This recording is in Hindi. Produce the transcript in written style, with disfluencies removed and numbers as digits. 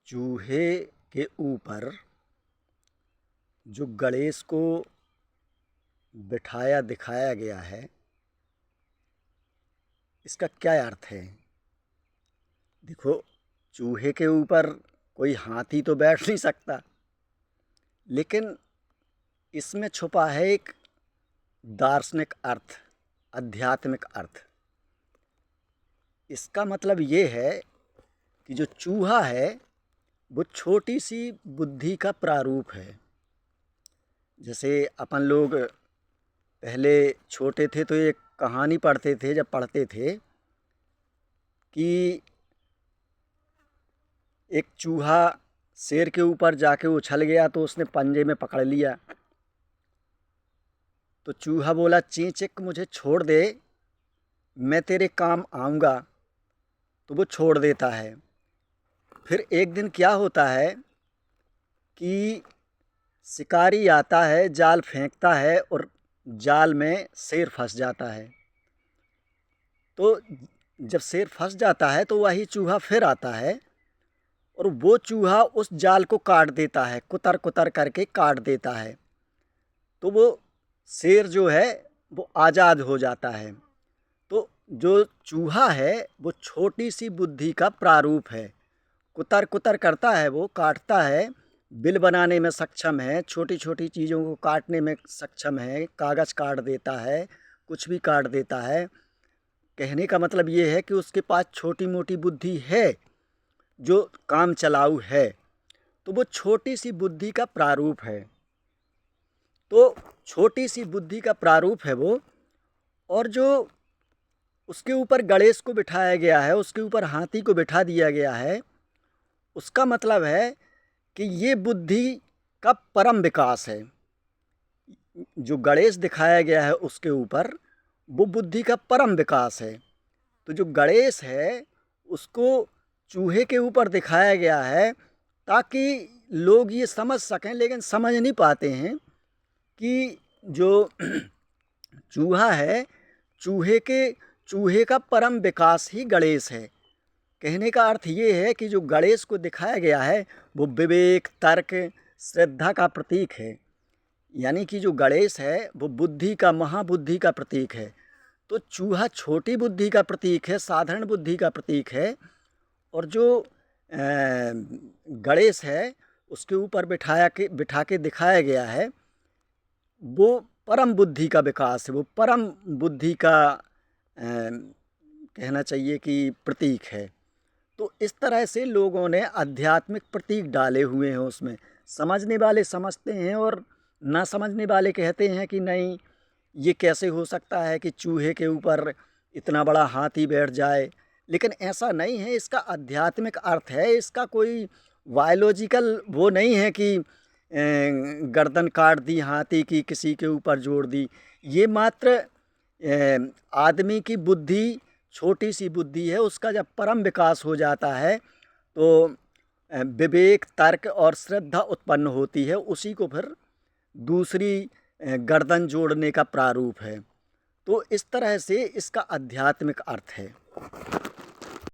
चूहे के ऊपर जो गणेश को बिठाया दिखाया गया है, इसका क्या अर्थ है? देखो, चूहे के ऊपर कोई हाथी तो बैठ नहीं सकता, लेकिन इसमें छुपा है एक दार्शनिक अर्थ, आध्यात्मिक अर्थ। इसका मतलब ये है कि जो चूहा है वो छोटी सी बुद्धि का प्रारूप है। जैसे अपन लोग पहले छोटे थे तो एक कहानी पढ़ते थे, जब पढ़ते थे कि एक चूहा शेर के ऊपर जाके उछल गया तो उसने पंजे में पकड़ लिया। तो चूहा बोला, चीं चिक मुझे छोड़ दे, मैं तेरे काम आऊँगा। तो वो छोड़ देता है। फिर एक दिन क्या होता है कि शिकारी आता है, जाल फेंकता है और जाल में शेर फंस जाता है। तो जब शेर फंस जाता है तो वही चूहा फिर आता है और वो चूहा उस जाल को काट देता है, कुतर कुतर करके काट देता है। तो वो शेर जो है वो आज़ाद हो जाता है। तो जो चूहा है वो छोटी सी बुद्धि का प्रारूप है। कुतर कुतर करता है, वो काटता है, बिल बनाने में सक्षम है, छोटी छोटी चीज़ों को काटने में सक्षम है, कागज़ काट देता है, कुछ भी काट देता है। कहने का मतलब ये है कि उसके पास छोटी मोटी बुद्धि है जो काम चलाऊ है। तो वो छोटी सी बुद्धि का प्रारूप है। तो छोटी सी बुद्धि का प्रारूप है वो। और जो उसके ऊपर गणेश को बिठाया गया है, उसके ऊपर हाथी को बिठा दिया गया है, उसका मतलब है कि ये बुद्धि का परम विकास है। जो गणेश दिखाया गया है उसके ऊपर, वो बुद्धि का परम विकास है। तो जो गणेश है उसको चूहे के ऊपर दिखाया गया है ताकि लोग ये समझ सकें, लेकिन समझ नहीं पाते हैं कि जो चूहा है, चूहे का परम विकास ही गणेश है। कहने का अर्थ ये है कि जो गणेश को दिखाया गया है वो विवेक, तर्क, श्रद्धा का प्रतीक है। यानी कि जो गणेश है वो बुद्धि का, महाबुद्धि का प्रतीक है। तो चूहा छोटी बुद्धि का प्रतीक है, साधारण बुद्धि का प्रतीक है। और जो गणेश है उसके ऊपर बिठा के दिखाया गया है वो परम बुद्धि का विकास है, वो परम बुद्धि का कहना चाहिए कि प्रतीक है। तो इस तरह से लोगों ने आध्यात्मिक प्रतीक डाले हुए हैं उसमें। समझने वाले समझते हैं और ना समझने वाले कहते हैं कि नहीं, ये कैसे हो सकता है कि चूहे के ऊपर इतना बड़ा हाथी बैठ जाए। लेकिन ऐसा नहीं है, इसका आध्यात्मिक अर्थ है। इसका कोई बायोलॉजिकल वो नहीं है कि गर्दन काट दी हाथी की, किसी के ऊपर जोड़ दी। ये मात्र आदमी की बुद्धि, छोटी सी बुद्धि है, उसका जब परम विकास हो जाता है तो विवेक, तर्क और श्रद्धा उत्पन्न होती है। उसी को फिर दूसरी गर्दन जोड़ने का प्रारूप है। तो इस तरह से इसका आध्यात्मिक अर्थ है।